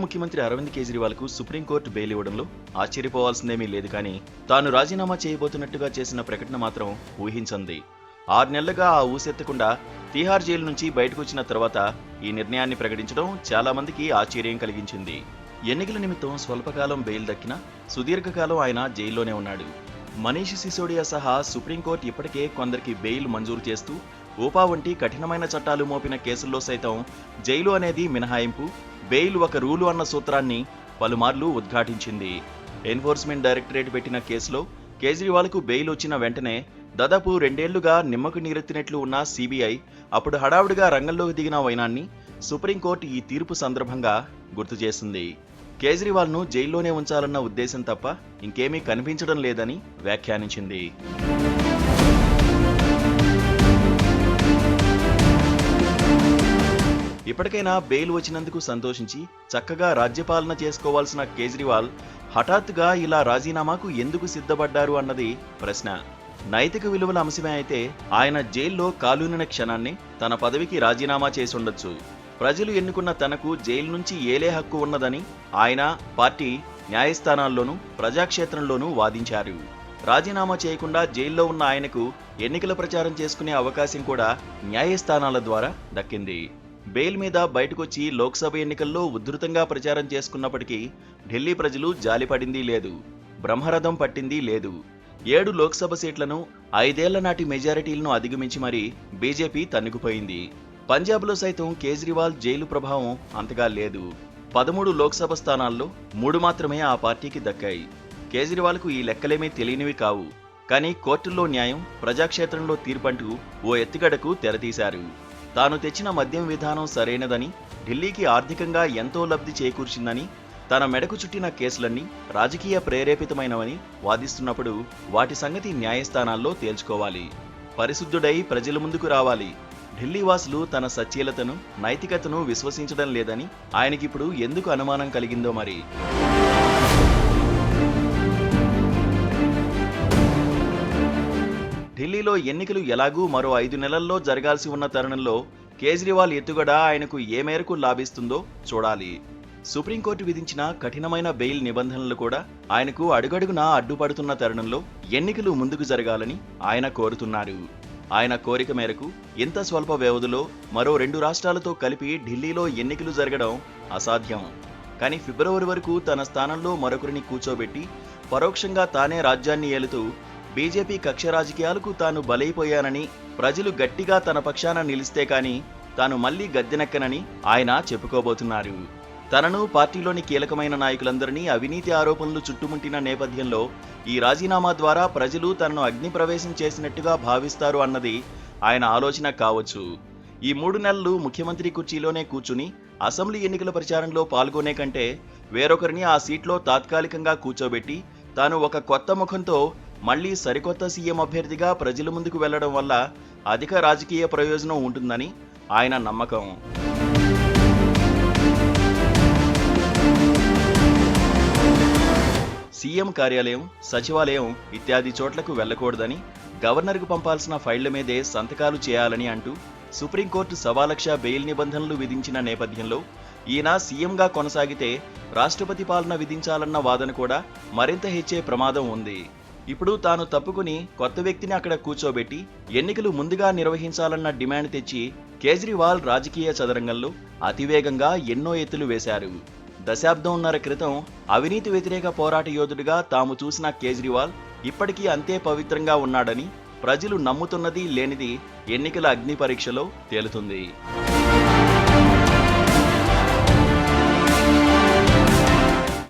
ముఖ్యమంత్రి Arvind కేజ్రీవాల్కు supreme court bail ఇవ్వడంలో ఆశ్చర్యపోవాల్సిందేమీ లేదు, కానీ తాను రాజీనామా చేయబోతున్నట్టుగా చేసిన ప్రకటన మాత్రం ఊహించంది. 6 నెలలుగా ఆ ఊసెత్తకుండా తీహార్ జైలు నుంచి బయటకు వచ్చిన తర్వాత ఈ నిర్ణయాన్ని ప్రకటించడం చాలా మందికి ఆశ్చర్యం కలిగించింది. ఎన్నికల నిమిత్తం స్వల్పకాలం బెయిల్ దక్కినా సుదీర్ఘకాలం ఆయన జైల్లోనే ఉన్నాడు. మనీష్ సిసోడియా సహా సుప్రీంకోర్టు ఇప్పటికే కొందరికి బెయిల్ మంజూరు చేస్తూ ఊపా వంటి కఠినమైన చట్టాలు మోపిన కేసుల్లో సైతం జైలు అనేది మినహాయింపు, బెయిల్ ఒక రూలు అన్న సూత్రాన్ని పలుమార్లు ఉద్ఘాటించింది. ఎన్ఫోర్స్మెంట్ డైరెక్టరేట్ పెట్టిన కేసులో కేజ్రీవాల్కు బెయిల్ వచ్చిన వెంటనే దాదాపు 2 ఏళ్లుగా నిమ్మకు నీరెత్తినట్లు ఉన్న సిబిఐ అప్పుడు హడావుడిగా రంగంలోకి దిగిన వైనాన్ని సుప్రీంకోర్టు ఈ తీర్పు సందర్భంగా గుర్తు చేసింది. కేజ్రీవాల్ను జైల్లోనే ఉంచాలన్న ఉద్దేశం తప్ప ఇంకేమీ కనిపించడం లేదని వ్యాఖ్యానించింది. ఇప్పటికైనా బెయిల్ వచ్చినందుకు సంతోషించి చక్కగా రాజ్యపాలన చేసుకోవాల్సిన కేజ్రీవాల్ హఠాత్తుగా ఇలా రాజీనామాకు ఎందుకు సిద్ధపడ్డారు అన్నది ప్రశ్న. నైతిక విలువల అంశమే అయితే ఆయన జైల్లో కాలూనిన క్షణాన్ని తన పదవికి రాజీనామా చేసుండొచ్చు. ప్రజలు ఎన్నుకున్న తనకు జైలు నుంచి ఏలే హక్కు ఉన్నదని ఆయన, పార్టీ న్యాయస్థానాల్లోనూ ప్రజాక్షేత్రంలోనూ వాదించారు. రాజీనామా చేయకుండా జైల్లో ఉన్న ఆయనకు ఎన్నికల ప్రచారం చేసుకునే అవకాశం కూడా న్యాయస్థానాల ద్వారా దక్కింది. బెయిల్ మీద బయటకొచ్చి లోక్సభ ఎన్నికల్లో ఉధృతంగా ప్రచారం చేసుకున్నప్పటికీ ఢిల్లీ ప్రజలు జాలిపడింది లేదు, బ్రహ్మరథం పట్టింది లేదు. 7 లోక్సభ సీట్లను 5 ఏళ్ల నాటి మెజారిటీలను అధిగమించి మరీ బీజేపీ తన్నుకుపోయింది. పంజాబ్లో సైతం కేజ్రీవాల్ జైలు ప్రభావం అంతగా లేదు. 13 లోక్సభ స్థానాల్లో 3 మాత్రమే ఆ పార్టీకి దక్కాయి. కేజ్రీవాల్కు ఈ లెక్కలేమీ తెలియనివి కావు. కానీ కోర్టుల్లో న్యాయం, ప్రజాక్షేత్రంలో తీర్పంటూ ఓ ఎత్తుగడకు తెరతీశారు. తాను తెచ్చిన మద్యం విధానం సరైనదని, ఢిల్లీకి ఆర్థికంగా ఎంతో లబ్ధి చేకూర్చిందని, తన మెడకు చుట్టిన కేసులన్నీ రాజకీయ ప్రేరేపితమైనవని వాదిస్తున్నప్పుడు వాటి సంగతి న్యాయస్థానాల్లో తేల్చుకోవాలి. పరిశుద్ధుడై ప్రజల ముందుకు రావాలి. ఢిల్లీ వాసులు తన సచ్ఛీలతను, నైతికతను విశ్వసించడం లేదని ఆయనకిప్పుడు ఎందుకు అనుమానం కలిగిందో మరి. ఢిల్లీలో ఎన్నికలు ఎలాగూ మరో 5 నెలల్లో జరగాల్సి ఉన్న తరుణంలో కేజ్రీవాల్ ఎత్తుగడ ఆయనకు ఏ మేరకు లాభిస్తుందో చూడాలి. సుప్రీంకోర్టు విధించిన కఠినమైన బెయిల్ నిబంధనలు కూడా ఆయనకు అడుగడుగునా అడ్డుపడుతున్న తరుణంలో ఎన్నికలు ముందుకు జరగాలని ఆయన కోరుతున్నారు. ఆయన కోరిక మేరకు ఇంత స్వల్ప వ్యవధిలో మరో 2 రాష్ట్రాలతో కలిపి ఢిల్లీలో ఎన్నికలు జరగడం అసాధ్యం. కానీ ఫిబ్రవరి వరకు తన స్థానంలో మరొకరిని కూర్చోబెట్టి పరోక్షంగా తానే రాజ్యాన్ని ఏలుతూ బీజేపీ కక్ష రాజకీయాలకు తాను బలైపోయానని, ప్రజలు గట్టిగా తన పక్షాన నిలిస్తే కానీ తాను మళ్లీ గద్దెనెక్కనని ఆయన చెప్పుకోబోతున్నారు. తనను, పార్టీలోని కీలకమైన నాయకులందరినీ అవినీతి ఆరోపణలు చుట్టుముట్టిన నేపథ్యంలో ఈ రాజీనామా ద్వారా ప్రజలు తనను అగ్నిప్రవేశం చేసినట్టుగా భావిస్తారు అన్నది ఆయన ఆలోచన కావచ్చు. ఈ 3 నెలలు ముఖ్యమంత్రి కుర్చీలోనే కూర్చుని అసెంబ్లీ ఎన్నికల ప్రచారంలో పాల్గొనే కంటే వేరొకరిని ఆ సీట్లో తాత్కాలికంగా కూర్చోబెట్టి తాను ఒక కొత్త ముఖంతో మళ్లీ సరికొత్త సీఎం అభ్యర్థిగా ప్రజల ముందుకు వెళ్లడం వల్ల అధిక రాజకీయ ప్రయోజనం ఉంటుందని ఆయన నమ్మకం. సీఎం కార్యాలయం, సచివాలయం ఇత్యాది చోట్లకు వెళ్లకూడదని, గవర్నర్కు పంపాల్సిన ఫైళ్ల మీదే సంతకాలు చేయాలని అంటూ సుప్రీంకోర్టు 1,00,000 బెయిల్ నిబంధనలు విధించిన నేపథ్యంలో ఈయన సీఎంగా కొనసాగితే రాష్ట్రపతి పాలన విధించాలన్న వాదన కూడా మరింత హెచ్చే ప్రమాదం ఉంది. ఇప్పుడు తాను తప్పుకుని కొత్త వ్యక్తిని అక్కడ కూర్చోబెట్టి ఎన్నికలు ముందుగా నిర్వహించాలన్న డిమాండ్ తెచ్చి కేజ్రీవాల్ రాజకీయ చదరంగంలో అతివేగంగా ఎన్నో ఎత్తులు వేశారు. దశాబ్దంన్నర క్రితం అవినీతి వ్యతిరేక పోరాట యోధుడిగా తాము చూసిన కేజ్రీవాల్ ఇప్పటికీ అంతే పవిత్రంగా ఉన్నాడని ప్రజలు నమ్ముతున్నది లేనిది ఎన్నికల అగ్ని పరీక్షలో తేలుతుంది.